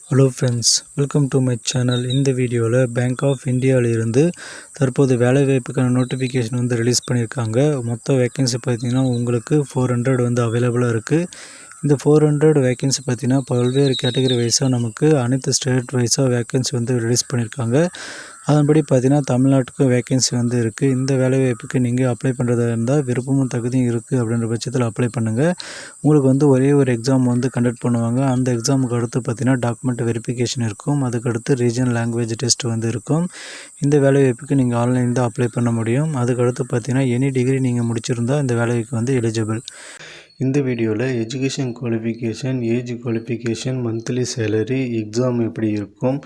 Hello friends, welcome to my channel. இந்த வீடியோவில் bank of இந்தியாவிலிருந்து தற்போது வேலைவாய்ப்புக்கான நோட்டிஃபிகேஷன் ரிலீஸ் பண்ணியிருக்காங்க. மொத்த வேக்கன்சி பார்த்திங்கன்னா உங்களுக்கு 400 அவைலபிளாக இருக்குது. இந்த 400 வேக்கன்சி பார்த்திங்கன்னா பல்வேறு கேட்டகரி வைஸாக நமக்கு அனைத்து ஸ்டேட் வைஸாக வேக்கன்சி ரிலீஸ் பண்ணியிருக்காங்க. அதன்படி பார்த்திங்கன்னா தமிழ்நாட்டுக்கு வேக்கன்சி இருக்குது. இந்த வேலைவாய்ப்புக்கு நீங்கள் அப்ளை பண்ணுறதா இருந்தால் விருப்பமும் தகுதியும் இருக்குது அப்படின்ற பட்சத்தில் அப்ளை பண்ணுங்கள். உங்களுக்கு ஒரே ஒரு எக்ஸாம் கண்டக்ட் பண்ணுவாங்க. அந்த எக்ஸாமுக்கு அடுத்து பார்த்திங்கன்னா டாக்குமெண்ட் வெரிஃபிகேஷன் இருக்கும். அதுக்கடுத்து ரீஜனல் லாங்குவேஜ் டெஸ்ட் இருக்கும். இந்த வேலைவாய்ப்புக்கு நீங்கள் ஆன்லைன் தான் அப்ளை பண்ண முடியும். அதுக்கடுத்து பார்த்திங்கன்னா எனி டிகிரி நீங்கள் முடிச்சிருந்தால் இந்த வேலைக்கு எலிஜிபிள். இந்த வீடியோவில் education qualification, age qualification, monthly salary, exam எப்படி இருக்கும்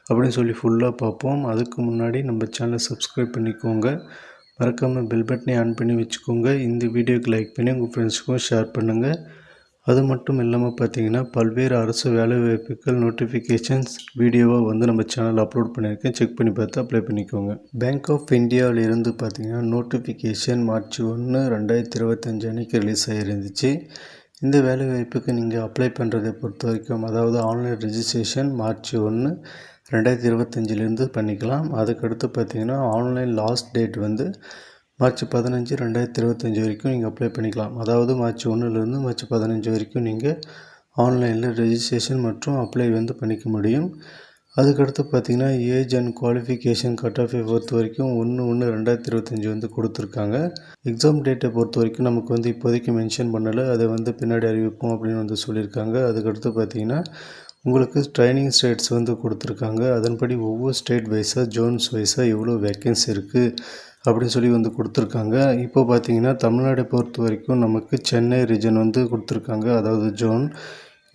அப்படின்னு சொல்லி ஃபுல்லாக பார்ப்போம். அதுக்கு முன்னாடி நம்ம சேனலை சப்ஸ்கிரைப் பண்ணிக்கோங்க. மறக்காமல் பெல் பட்டனை ஆன் பண்ணி வச்சுக்கோங்க. இந்த வீடியோக்கு லைக் பண்ணி உங்கள் ஃப்ரெண்ட்ஸுக்கும் ஷேர் பண்ணுங்கள். அது மட்டும் இல்லாமல் பார்த்தீங்கன்னா பல்வேறு அரசு வேலைவாய்ப்புகள் நோட்டிஃபிகேஷன்ஸ் வீடியோவாக நம்ம சேனல் அப்லோட் பண்ணியிருக்கேன். செக் பண்ணி பார்த்து அப்ளை பண்ணிக்கோங்க. பேங்க் ஆஃப் இந்தியாவிலிருந்து பார்த்தீங்கன்னா நோட்டிஃபிகேஷன் March 1, 2025 அன்றைக்கி ரிலீஸ் ஆகிருந்துச்சு. இந்த வேலைவாய்ப்புக்கு நீங்கள் அப்ளை பண்ணுறதை பொறுத்த வரைக்கும், அதாவது ஆன்லைன் ரெஜிஸ்ட்ரேஷன் March 1, 2025 பண்ணிக்கலாம். அதுக்கடுத்து பார்த்தீங்கன்னா ஆன்லைன் லாஸ்ட் டேட் March 15, 2025 வரைக்கும் நீங்கள் அப்ளை பண்ணிக்கலாம். அதாவது March 1லேருந்து March 15 வரைக்கும் நீங்கள் ஆன்லைனில் ரெஜிஸ்ட்ரேஷன் மற்றும் அப்ளை பண்ணிக்க முடியும். அதுக்கடுத்து பார்த்திங்கன்னா ஏஜ் அண்ட் குவாலிஃபிகேஷன் கட் ஆஃபை பொறுத்த வரைக்கும் 1/1/2025 கொடுத்துருக்காங்க. எக்ஸாம் டேட்டை பொறுத்த வரைக்கும் நமக்கு இப்போதைக்கு மென்ஷன் பண்ணலை. அதை பின்னாடி அறிவிப்போம் அப்படின்னு சொல்லியிருக்காங்க. அதுக்கடுத்து பார்த்திங்கன்னா உங்களுக்கு ட்ரைனிங் ஸ்டேட்ஸ் கொடுத்துருக்காங்க. அதன்படி ஒவ்வொரு ஸ்டேட் வைஸாக ஜோன்ஸ் வைஸாக எவ்வளோ வேக்கன்சி இருக்குது அப்படின்னு சொல்லி கொடுத்துருக்காங்க. இப்போ பார்த்தீங்கன்னா தமிழ்நாடை பொறுத்த வரைக்கும் நமக்கு சென்னை ரீஜன் கொடுத்துருக்காங்க, அதாவது ஜோன்.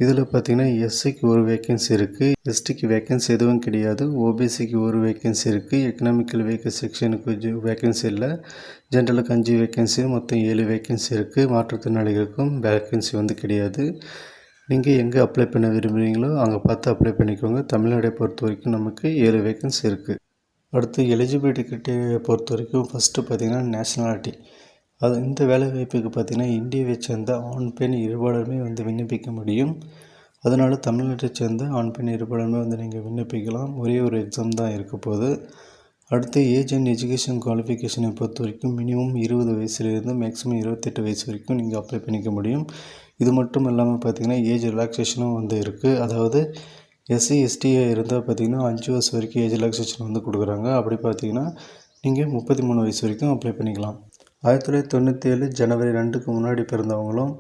இதில் பார்த்திங்கன்னா எஸ்சிக்கு ஒரு வேக்கன்சி இருக்குது, எஸ்டிக்கு வேக்கன்சி எதுவும் கிடையாது, ஓபிசிக்கு ஒரு வேக்கன்சி இருக்குது, எக்கனாமிக்கல் வீக்கர் செக்ஷனுக்கு வேக்கன்சி இல்லை, ஜென்ரலுக்கு 5 வேக்கன்சி, மொத்தம் 7 வேக்கன்சி இருக்குது. மாற்றுத்திறனாளிகளுக்கும் வேக்கன்சி கிடையாது. நீங்கள் எங்கே அப்ளை பண்ண விரும்புகிறீங்களோ அங்கே பார்த்து அப்ளை பண்ணிக்கோங்க. தமிழ்நாடை பொறுத்த வரைக்கும் நமக்கு 7 வேக்கன்சி இருக்குது. அடுத்து எலிஜிபிலிட்டி கிரைட்டீரியா பொறுத்த வரைக்கும் ஃபஸ்ட்டு பார்த்திங்கன்னா நேஷ்னாலிட்டி. இந்த வேலைவாய்ப்புக்கு பார்த்திங்கன்னா இந்தியாவை சேர்ந்த ஆண் பெண் இருபாலருமே விண்ணப்பிக்க முடியும். அதனால் தமிழ்நாட்டை சேர்ந்த ஆண் பெண் இருபாலருமே நீங்கள் விண்ணப்பிக்கலாம். ஒரே ஒரு எக்ஸாம் தான் இருக்க போகுது. அடுத்து ஏஜ் அண்ட் எஜுகேஷன் குவாலிஃபிகேஷனை பொறுத்த வரைக்கும் மினிமம் 20 வயசுலேருந்து மேக்ஸிமம் 28 வயசு வரைக்கும் நீங்கள் அப்ளை பண்ணிக்க முடியும். இது மட்டும் இல்லாமல் பார்த்திங்கன்னா ஏஜ் ரிலாக்ஸேஷனும் இருக்குது. அதாவது எஸ்சி எஸ்டியாக இருந்தால் பார்த்திங்கன்னா 5 வருஷம் வரைக்கும் ஏஜ் ரிலாக்ஸேஷன் கொடுக்குறாங்க. அப்படி பார்த்திங்கன்னா நீங்கள் 33 வயசு வரைக்கும் அப்ளை பண்ணிக்கலாம். 1997 ஜனவரி 2க்கு முன்னாடி பிறந்தவங்களும்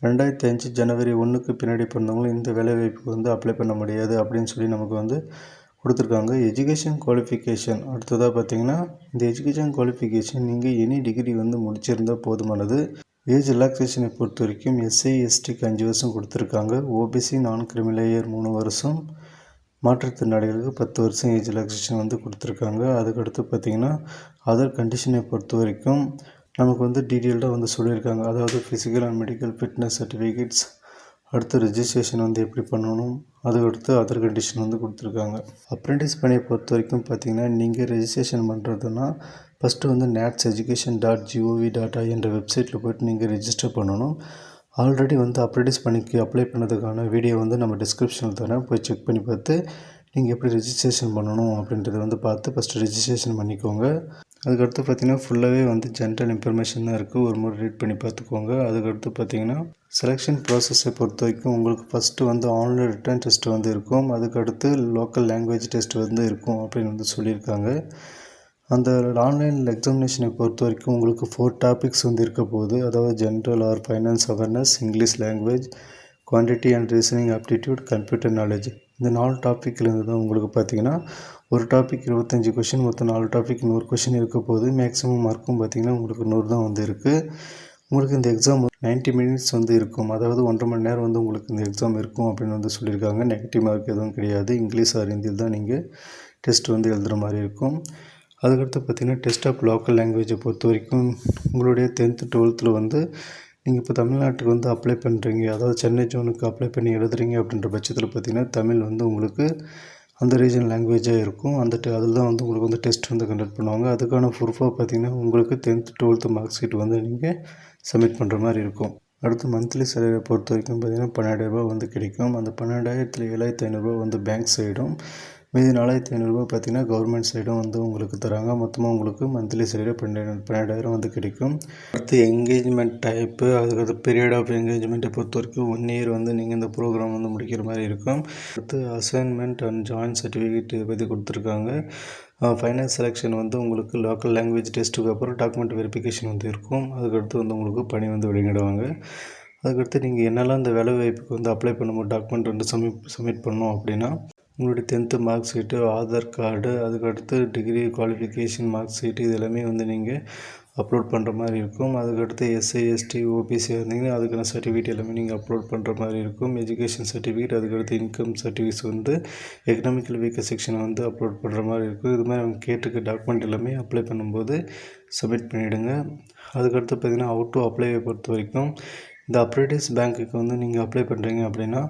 2005 ஜனவரி 1க்கு பின்னாடி பிறந்தவங்களும் இந்த வேலைவாய்ப்புக்கு அப்ளை பண்ண முடியாது அப்படின்னு சொல்லி நமக்கு கொடுத்துருக்காங்க. எஜுகேஷன் குவாலிஃபிகேஷன் அடுத்ததாக பார்த்திங்கன்னா இந்த எஜுகேஷன் குவாலிஃபிகேஷன் நீங்கள் எனி டிகிரி முடிச்சிருந்தால் போதுமானது. ஏஜ் ரிலாக்ஸேஷனை பொறுத்த வரைக்கும் எஸ்சி எஸ்டிக்கு 5 வருஷம் கொடுத்துருக்காங்க, ஓபிசி நான் கிரிமிலேயர் 3 வருஷம், மாற்றுத்திறனாளிகளுக்கு 10 வருஷம் ஏஜ் ரிலாக்ஸேஷன் கொடுத்துருக்காங்க. அதுக்கடுத்து பார்த்திங்கன்னா அதர் கண்டிஷனை பொறுத்த வரைக்கும் நமக்கு டீட்டெயில்டாக சொல்லியிருக்காங்க. அதாவது physical and medical fitness certificates, அடுத்து ரெஜிஸ்ட்ரேஷன் எப்படி பண்ணணும், அதுக்கடுத்து அதர் கண்டிஷன் கொடுத்துருக்காங்க. அப்ரெண்டிஸ் பணியை பொறுத்த வரைக்கும் பார்த்திங்கன்னா நீங்கள் ரெஜிஸ்ட்ரேஷன் பண்ணுறதுன்னா ஃபஸ்ட்டு nats.education.gov.in என்ற வெப்சைட்டில் போய்ட்டு நீங்கள் ரெஜிஸ்டர் பண்ணணும். ஆல்ரெடி அப்ரெண்டிஸ் பணிக்கு அப்ளை பண்ணதுக்கான வீடியோ நம்ம டிஸ்கிரிப்ஷனில் தரேன், போய் செக் பண்ணி பார்த்து நீங்கள் எப்படி ரெஜிஸ்ட்ரேஷன் பண்ணணும் அப்படின்றத பார்த்து ஃபஸ்ட்டு ரெஜிஸ்ட்ரேஷன் பண்ணிக்கோங்க. அதுக்கடுத்து பார்த்திங்கன்னா ஃபுல்லாகவே ஜென்ரல் இன்ஃபர்மேஷன் தான் இருக்குது, ஒரு முறை ரீட் பண்ணி பார்த்துக்கோங்க. அதுக்கடுத்து பார்த்திங்கன்னா செலெக்ஷன் ப்ராசஸை பொறுத்த வரைக்கும் உங்களுக்கு ஃபஸ்ட்டு ஆன்லைன் ரிட்டன் டெஸ்ட் இருக்கும், அதுக்கடுத்து லோக்கல் லாங்குவேஜ் டெஸ்ட் இருக்கும் அப்படின்னு சொல்லியிருக்காங்க. அந்த ஆன்லைன் எக்ஸாமினேஷனை பொறுத்த வரைக்கும் உங்களுக்கு 4 டாபிக்ஸ் இருக்க போகுது. அதாவது general or finance awareness, English language, quantity and reasoning aptitude, computer knowledge. இந்த 4 டாப்பிக்லேருந்து தான் உங்களுக்கு பார்த்திங்கன்னா ஒரு டாபிக் 25 கொஷின், மொத்தம் 4 டாபிக் 100 கொஷின் இருக்க போகுது. மேக்ஸிமம் மார்க்கும் பார்த்திங்கன்னா உங்களுக்கு 100 தான் இருக்குது. உங்களுக்கு இந்த எக்ஸாம் 90 மினிட்ஸ் இருக்கும், அதாவது 1.5 மணி நேரம் உங்களுக்கு இந்த எக்ஸாம் இருக்கும் அப்படின்னு சொல்லியிருக்காங்க. நெகட்டிவ் மார்க் எதுவும் கிடையாது. இங்கிலீஷ் ஆர் ஹிந்தியில் தான் நீங்கள் டெஸ்ட் எழுதுகிற மாதிரி இருக்கும். அதுக்கடுத்து பார்த்திங்கன்னா டெஸ்ட் ஆஃப் லோக்கல் லாங்குவேஜை பொறுத்த வரைக்கும் உங்களுடைய 10th 12th நீங்கள் இப்போ தமிழ்நாட்டுக்கு அப்ளை பண்ணுறீங்க, அதாவது சென்னை ஜோனுக்கு அப்ளை பண்ணி எழுதுறீங்க அப்படின்ற பட்சத்தில் பார்த்திங்கன்னா தமிழ் உங்களுக்கு அந்த ரீஜன் லாங்குவேஜாக இருக்கும். அதில் தான் உங்களுக்கு டெஸ்ட் கண்டக்ட் பண்ணுவாங்க. அதுக்கான ப்ரூஃபாக பார்த்திங்கன்னா உங்களுக்கு 10th 12th மார்க் ஷீட் நீங்கள் சப்மிட் பண்ணுற மாதிரி இருக்கும். அடுத்து மந்த்லி சேலரியை பொறுத்த வரைக்கும் பார்த்திங்கன்னா 12,000 வந்து கிடைக்கும். அந்த 12,000த்தில் 7,500 வந்து பேங்க் சைடும், மீதி 4,500 பார்த்திங்கன்னா கவர்மெண்ட் சைடும் வந்து உங்களுக்கு தராங்க. மொத்தமாக உங்களுக்கு மந்த்லி சேலரி 12,000 வந்து கிடைக்கும். அடுத்து என்கேஜ்மெண்ட் டைப்பு, அதுக்கடுத்து பீரியட் ஆஃப் என்கேஜ்மெண்ட்டை பொறுத்த வரைக்கும் 1 இயர் வந்து நீங்கள் இந்த ப்ரோக்ராம் வந்து முடிக்கிற மாதிரி இருக்கும். அடுத்து அசைன்மெண்ட் அண்ட் ஜாயின் சர்டிஃபிகேட் இதை பற்றி கொடுத்துருக்காங்க. ஃபைனல் செலெக்ஷன் வந்து உங்களுக்கு லோக்கல் லாங்குவேஜ் டெஸ்ட்டுக்கு அப்புறம் டாக்குமெண்ட் வெரிஃபிகேஷன் வந்து இருக்கும். அதுக்கடுத்து வந்து உங்களுக்கு பணி வந்து வெளியிடுவாங்க. அதுக்கடுத்து நீங்கள் என்னெல்லாம் இந்த வேலைவாய்ப்புக்கு வந்து அப்ளை பண்ணும்போது டாக்குமெண்ட் வந்து சப்மிட் பண்ணணும் அப்படின்னா, உங்களுடைய 10th mark sheet, Aadhaar card, அதுக்கடுத்து டிகிரி குவாலிஃபிகேஷன் மார்க் ஷீட்டு இது எல்லாமே வந்து நீங்கள் அப்லோட் பண்ணுற மாதிரி இருக்கும். அதுக்கடுத்து எஸ்சி, எஸ்டி, ஓபிசி இருந்தீங்கன்னா அதுக்கான சர்டிஃபிகேட் எல்லாமே நீங்கள் அப்லோட் பண்ணுற மாதிரி இருக்கும். எஜுகேஷன் சர்டிஃபிகேட், அதுக்கடுத்து இன்கம் சர்டிஃபிகேட்ஸ் வந்து எக்கனாமிக்கல் வீக்கர் செக்ஷனை வந்து அப்லோட் பண்ணுற மாதிரி இருக்கும். இது மாதிரி அவங்க கேட்டிருக்க டாக்குமெண்ட் எல்லாமே அப்ளை பண்ணும்போது சப்மிட் பண்ணிவிடுங்க. அதுக்கடுத்து பார்த்திங்கன்னா ஹவ் டு அப்ளைவை பொறுத்த வரைக்கும் இந்த அப்ரண்டிஸ் பேங்க்குக்கு வந்து நீங்கள் அப்ளை பண்ணுறீங்க அப்படின்னா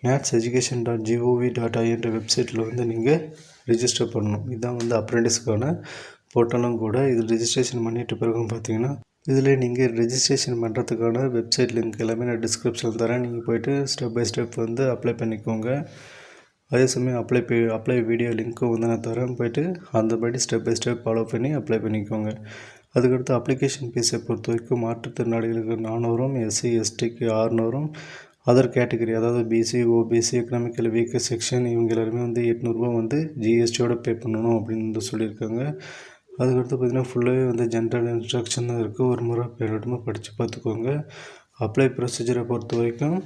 natseducation.gov.in வெப்சைட்டில் வந்து நீங்கள் ரிஜிஸ்டர் பண்ணணும். இதுதான் வந்து அப்ரண்டிஸ்க்கான போர்ட்டலும் கூட. இது ரிஜிஸ்ட்ரேஷன் பண்ணிட்டு பிறகு பார்த்தீங்கன்னா இதில் நீங்கள் ரிஜிஸ்ட்ரேஷன் பண்ணுறதுக்கான வெப்சைட் லிங்க் எல்லாமே நான் டிஸ்கிரிப்ஷனில் தரேன். நீங்கள் போய்ட்டு ஸ்டெப் பை ஸ்டெப் வந்து அப்ளை பண்ணிக்கோங்க. அதே சமயம் அப்ளை வீடியோ லிங்க்கும் வந்து நான் தரேன். போய்ட்டு அந்தபடி ஸ்டெப் பை ஸ்டெப் ஃபாலோ பண்ணி அப்ளை பண்ணிக்கோங்க. அதுக்கடுத்து அப்ளிகேஷன் ஃபீஸை பொறுத்த வரைக்கும் மாற்றுத்திறனாளிகளுக்கு 400, எஸ்சி எஸ்டிக்கு 600, அதர் கேட்டகரி அதாவது BC, OBC, economical weaker section இவங்க எல்லாருமே வந்து 800 வந்து ஜிஎஸ்டியோட பே பண்ணணும் அப்படின்னு வந்து சொல்லியிருக்காங்க. அதுக்கடுத்து பார்த்திங்கன்னா ஃபுல்லாகவே வந்து ஜென்ரல் இன்ஸ்ட்ரக்ஷன் தான் இருக்குது. ஒரு முறை பேரிடமாக படித்து பார்த்துக்கோங்க. அப்ளை ப்ரொசீஜரை பொறுத்த வரைக்கும்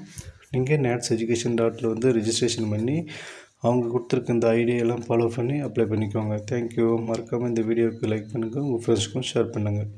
நீங்கள் natseducation.in வந்து ரிஜிஸ்ட்ரேஷன் பண்ணி அவங்க கொடுத்துருக்க இந்த ஐடியெல்லாம் ஃபாலோ பண்ணி அப்ளை பண்ணிக்கோங்க. தேங்க்யூ. மறக்காமல் இந்த வீடியோவுக்கு லைக் பண்ணுங்கள், உங்கள் ஃப்ரெண்ட்ஸ்க்கும் ஷேர் பண்ணுங்கள்.